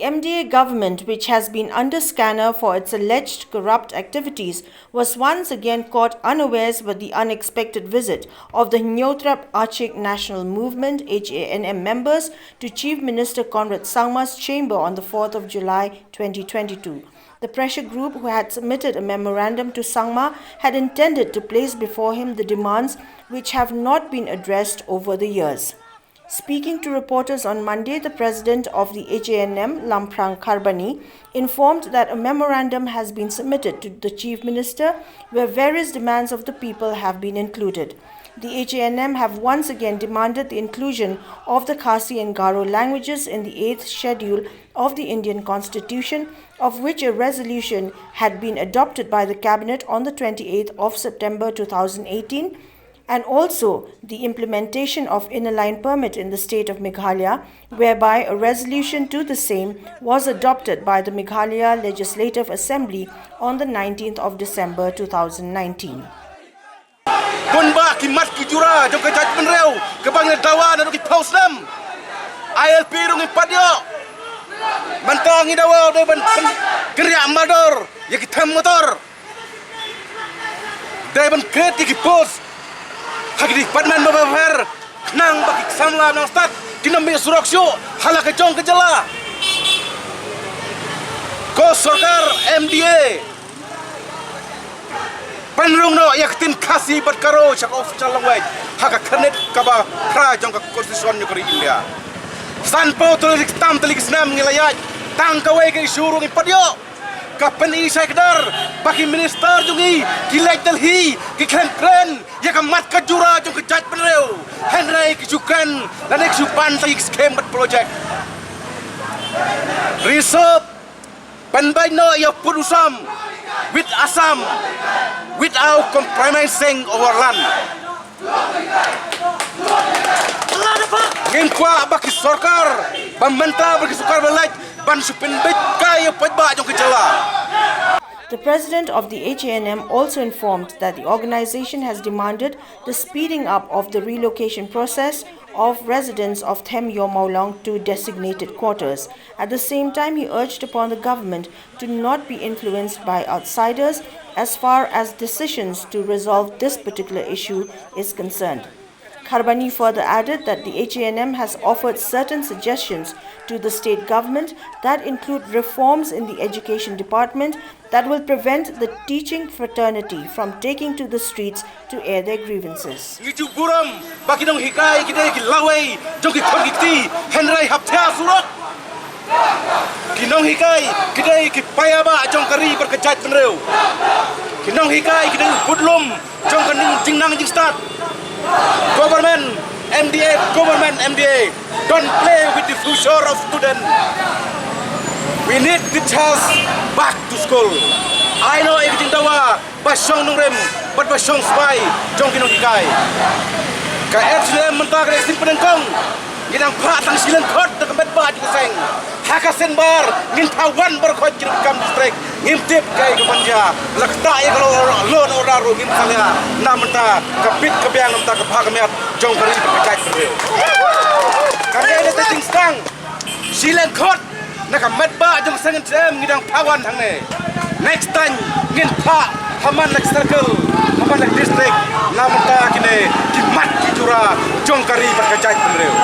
The MDA government, which has been under scanner for its alleged corrupt activities, was once again caught unawares with the unexpected visit of the Hynniewtrep Achik National Movement (HANM) members to Chief Minister Conrad Sangma's chamber on the 4th of July 2022. The pressure group, who had submitted a memorandum to Sangma, had intended to place before him the demands which have not been addressed over the years. Speaking to reporters on Monday, the president of the HANM, Lamprang Kharbani, informed that a memorandum has been submitted to the chief minister where various demands of the people have been included. The HANM have once again demanded the inclusion of the Khasi and Garo languages in the 8th schedule of the Indian Constitution, of which a resolution had been adopted by the cabinet on the 28th of September 2018, and also the implementation of inner line permit in the state of Meghalaya, whereby a resolution to the same was adopted by the Meghalaya Legislative Assembly on the 19th of December 2019. Bunba kimat kijura jong kejat menreu kebangin dawa dan ki pausnam ILP rung ipadio mantangi dawa de ban geria mador ya ki tham motor de ban kret ki pos hagdi padman babar nang baki samla nang stat kinambe suraksyo hala ke jong kejala ko sarkar MDA Panrung no yaktin Khasi bat karo chak of chalangwai haka khanet kaba khra jong ka konstitusi ko India sanpo tolik tam telik snam ngilayat tang kawai ke surung ipadyo ka pen isai kedar baki minister jungi kilai telhi ki kren ya ka mat ka jura jong ka jat penreu henrai ki sukan dan ek supan tai skem bat project reserve panbai no ya pudusam with Assam without compromising our land. Ngimkwa baki sarkar, pemerintah baki sarkar belaj ban supin bit kaya pajba jong kejala. The president of the HANM also informed that the organization has demanded the speeding up of the relocation process of residents of Them Yomaulong to designated quarters. At the same time, he urged upon the government to not be influenced by outsiders as far as decisions to resolve this particular issue is concerned. Kharbani further added that the HANM has offered certain suggestions to the state government that include reforms in the education department that will prevent the teaching fraternity from taking to the streets to air their grievances. Kinong hikai kidai ki payaba jong kari berkejat penreu. Kinong hikai kidai budlum jong kening jingnang jing start. Government MDA, don't play with the future of students. We need the child back to school. I know everything dawa basong nungrem, but basong spy jong kinong hikai. Ka FCM mentah kena simpen kong. Ginang patang silan kot de kemet ba di keseng haka senbar ngin tawan berkot kirim kam distrik ngimtip kai ke panja lakta ya kalau lon oraru ngim salia namenta kapit kebiang namta ke phagmet jong kari berkecai bereu kami ada ting stang silan kot na kemet ba jong sengen sem ngidang tawan hang ne next time ngin pa haman lek circle haman lek distrik namenta kine kimat kijura jong kari berkecai bereu